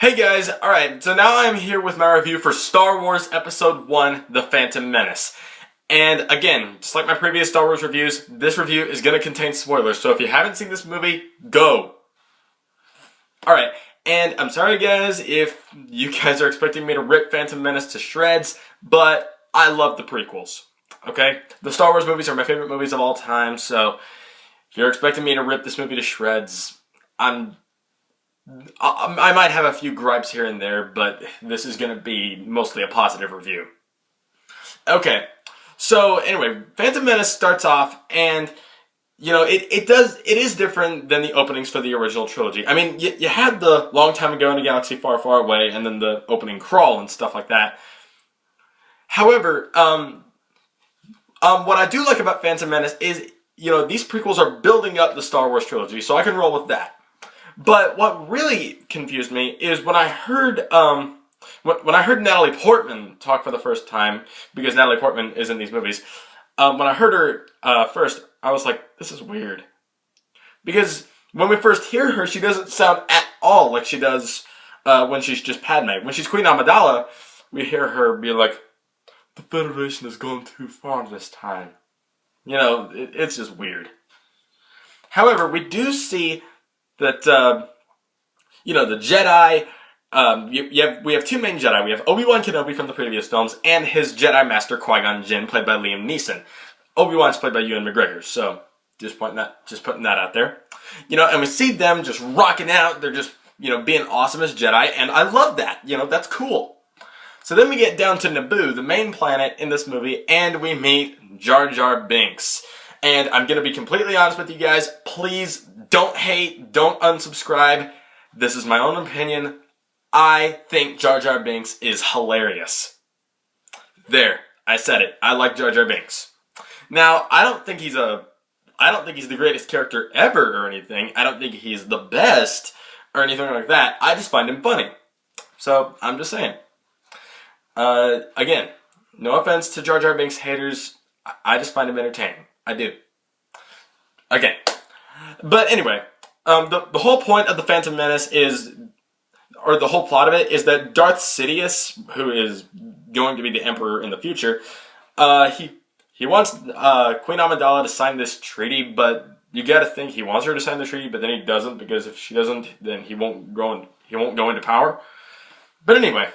Hey guys, alright, so now I'm here with my review for Star Wars Episode 1, The Phantom Menace. And again, just like my previous Star Wars reviews, this review is going to contain spoilers, so if you haven't seen this movie, go! Alright, and I'm sorry guys if you guys are expecting me to rip Phantom Menace to shreds, but I love the prequels, okay? The Star Wars movies are my favorite movies of all time, so if you're expecting me to rip this movie to shreds, I might have a few gripes here and there, but this is going to be mostly a positive review. Okay, so anyway, Phantom Menace starts off, and it is different than the openings for the original trilogy. I mean, you had the Long Time Ago in a Galaxy Far, Far Away, and then the opening crawl and stuff like that. However, what I do like about Phantom Menace is, these prequels are building up the Star Wars trilogy, so I can roll with that. But what really confused me is when I heard when I heard Natalie Portman talk for the first time, because Natalie Portman is in these movies. When I heard her first, I was like, this is weird. Because when we first hear her, she doesn't sound at all like she does when she's just Padme. When she's Queen Amidala, we hear her be like, the Federation has gone too far this time. It's just weird. However, we do see that, the Jedi, we have two main Jedi. We have Obi-Wan Kenobi from the previous films, and his Jedi Master Qui-Gon Jinn, played by Liam Neeson. Obi-Wan's played by Ewan McGregor, so just putting that out there. And we see them just rocking out. They're just, being awesome as Jedi, and I love that. That's cool. So then we get down to Naboo, the main planet in this movie, and we meet Jar Jar Binks. And I'm going to be completely honest with you guys. Please don't hate, don't unsubscribe. This is my own opinion. I think Jar Jar Binks is hilarious. There, I said it. I like Jar Jar Binks. Now, I don't think he's the greatest character ever or anything. I don't think he's the best or anything like that. I just find him funny. So, I'm just saying. Again, no offense to Jar Jar Binks haters. I just find him entertaining. I do. Okay. But anyway, the whole point of the Phantom Menace is, or the whole plot of it, is that Darth Sidious, who is going to be the Emperor in the future, he wants Queen Amidala to sign this treaty, but you gotta think he wants her to sign the treaty, but then he doesn't, because if she doesn't, then he won't go into power. But anyway,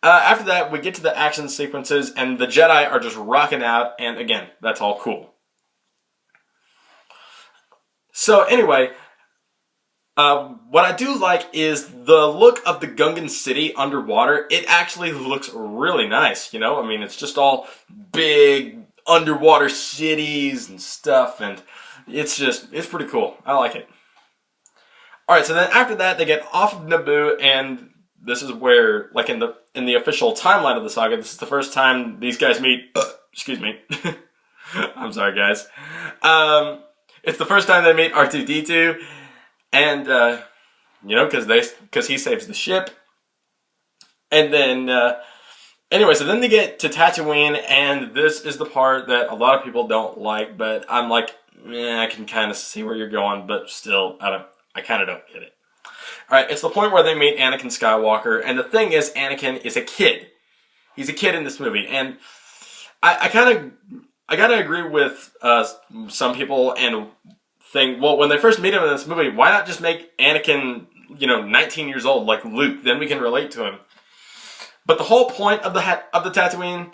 after that, we get to the action sequences, and the Jedi are just rocking out, and again, that's all cool. So anyway, what I do like is the look of the Gungan city underwater. It actually looks really nice, I mean, it's just all big underwater cities and stuff, and it's pretty cool. I like it. Alright, so then after that, they get off of Naboo, and this is where, like in the official timeline of the saga, this is the first time these guys meet. Excuse me. I'm sorry, guys. It's the first time they meet R2-D2, and because he saves the ship. And then anyway, so then they get to Tatooine, and this is the part that a lot of people don't like, but I'm like, I can kind of see where you're going, but still, I kind of don't get it. Alright, it's the point where they meet Anakin Skywalker, and the thing is, Anakin is a kid. He's a kid in this movie, and I gotta agree with some people and think, well, when they first meet him in this movie, why not just make Anakin, 19 years old, like Luke, then we can relate to him. But the whole point of the Tatooine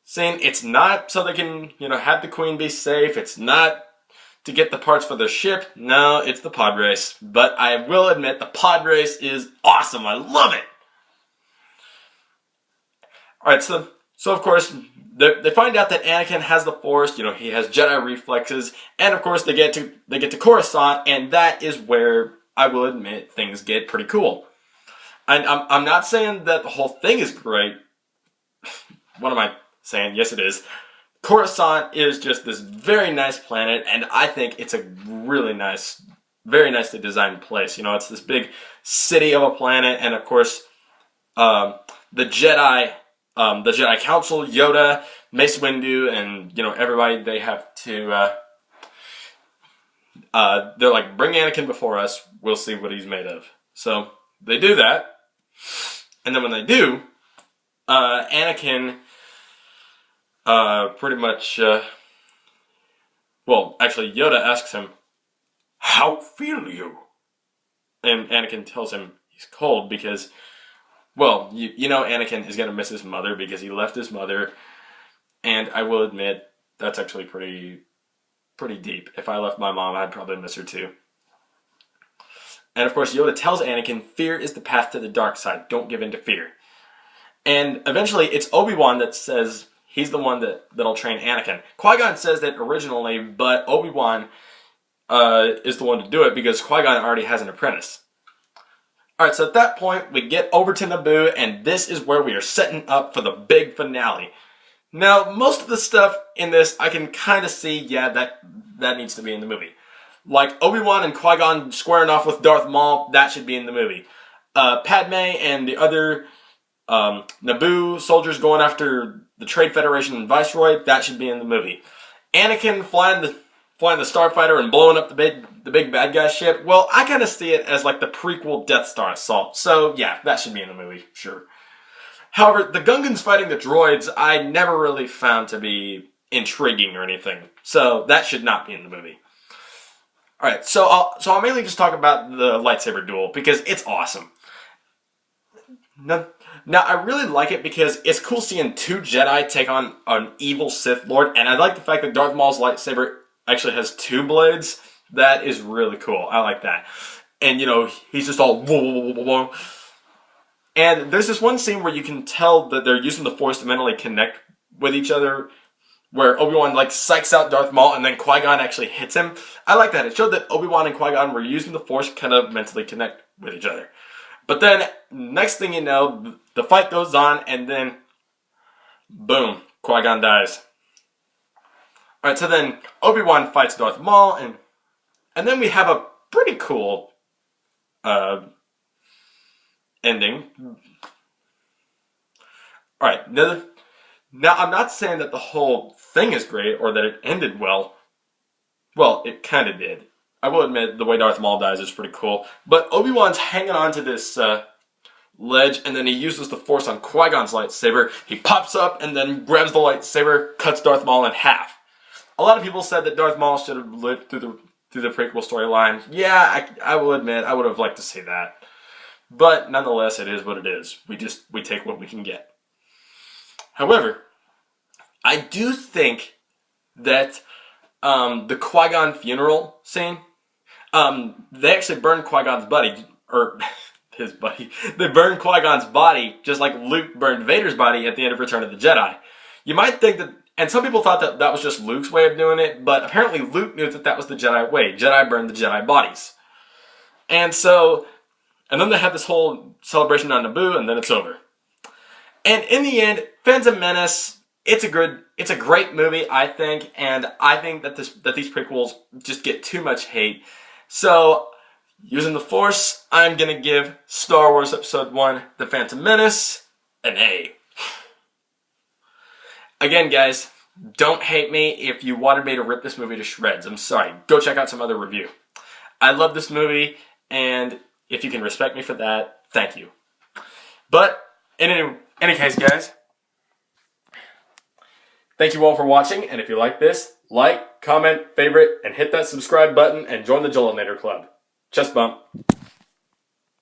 scene, it's not so they can, have the Queen be safe, it's not to get the parts for the ship. No, it's the pod race. But I will admit, the pod race is awesome. I love it. Alright, so of course, they find out that Anakin has the Force. He has Jedi reflexes. And of course, they get to Coruscant, and that is where, I will admit, things get pretty cool. And I'm not saying that the whole thing is great. What am I saying? Yes, it is. Coruscant is just this very nice planet, and I think it's a really nice, very nicely designed place. It's this big city of a planet, and of course, the Jedi Council, Yoda, Mace Windu, and everybody, they have to they're like, bring Anakin before us, we'll see what he's made of. So they do that. And then when they do, Anakin pretty much, well, actually Yoda asks him, "How feel you?" And Anakin tells him he's cold because, well, you know Anakin is going to miss his mother because he left his mother. And I will admit, that's actually pretty deep. If I left my mom, I'd probably miss her too. And of course, Yoda tells Anakin, fear is the path to the dark side. Don't give in to fear. And eventually, it's Obi-Wan that says he's the one that'll train Anakin. Qui-Gon says that originally, but Obi-Wan is the one to do it because Qui-Gon already has an apprentice. Alright, so at that point, we get over to Naboo, and this is where we are setting up for the big finale. Now, most of the stuff in this, I can kind of see, yeah, that needs to be in the movie. Like Obi-Wan and Qui-Gon squaring off with Darth Maul, that should be in the movie. Padme and the other Naboo soldiers going after the Trade Federation and Viceroy, that should be in the movie. Anakin flying the starfighter and blowing up the big bad guy ship, well, I kind of see it as like the prequel Death Star assault. So yeah, that should be in the movie, sure. However, the Gungans fighting the droids, I never really found to be intriguing or anything. So that should not be in the movie. Alright, so I'll mainly just talk about the lightsaber duel because it's awesome. Now, I really like it because it's cool seeing two Jedi take on an evil Sith Lord, and I like the fact that Darth Maul's lightsaber actually has two blades. That is really cool. I like that. And, you know, he's just all whoa, whoa, whoa, whoa. And there's this one scene where you can tell that they're using the Force to mentally connect with each other, where Obi-Wan like psychs out Darth Maul and then Qui-Gon actually hits him. I like that. It showed that Obi-Wan and Qui-Gon were using the Force to kind of mentally connect with each other. But then, next thing you know, the fight goes on and then, boom, Qui-Gon dies. Alright, so then Obi-Wan fights Darth Maul and then we have a pretty cool ending. Alright, now I'm not saying that the whole thing is great or that it ended well. Well, it kind of did. I will admit the way Darth Maul dies is pretty cool. But Obi-Wan's hanging on to this ledge and then he uses the Force on Qui-Gon's lightsaber. He pops up and then grabs the lightsaber, cuts Darth Maul in half. A lot of people said that Darth Maul should have lived through the prequel storyline. Yeah, I will admit I would have liked to see that. But nonetheless, it is what it is. We take what we can get. However, I do think that the Qui-Gon funeral scene, they actually burned Qui-Gon's buddy, or his buddy. They burned Qui-Gon's body just like Luke burned Vader's body at the end of Return of the Jedi. You might think that, and some people thought that that was just Luke's way of doing it, but apparently Luke knew that that was the Jedi way. Jedi burned the Jedi bodies. And so, and then they have this whole celebration on Naboo, and then it's over. And in the end, Phantom Menace, it's a great movie, I think, and I think that these prequels just get too much hate. So, using the Force, I'm gonna give Star Wars Episode 1, The Phantom Menace, an A. Again, guys, don't hate me if you wanted me to rip this movie to shreds. I'm sorry. Go check out some other review. I love this movie, and if you can respect me for that, thank you. But, in any case, guys, thank you all for watching, and if you like this, like, comment, favorite, and hit that subscribe button, and join the Jolinator Club. Chest bump.